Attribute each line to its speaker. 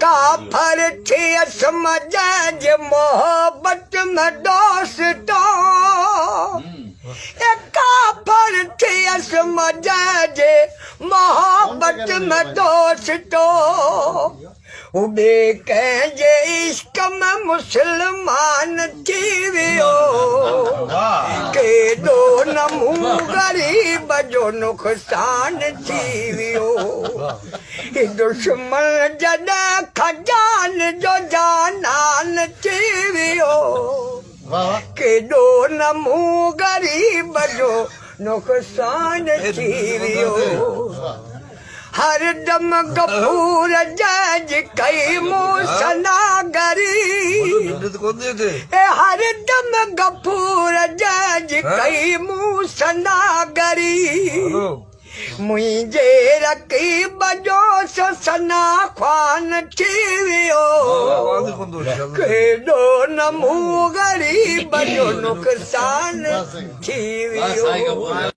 Speaker 1: काफर थे समझ मोहब्बत में दोस्तों काफर थे समझ मोहब्बत में दोस्तों उबे कहे इश्क में मुसलमान थीवियो के दो नमू गरीब जो नुकसान थीवियो दुश्मन जदा खजान जो जानान थीवियो के दो नमू गरीब जो नुकसान थीवियो हर दम गफूर जज कई मूसनागरी हर दम गफूर जज कई मूसनागरी मुझे रकीब जो सना खान थीवियो के दो नमू गरीब जो नुकसान थीवियो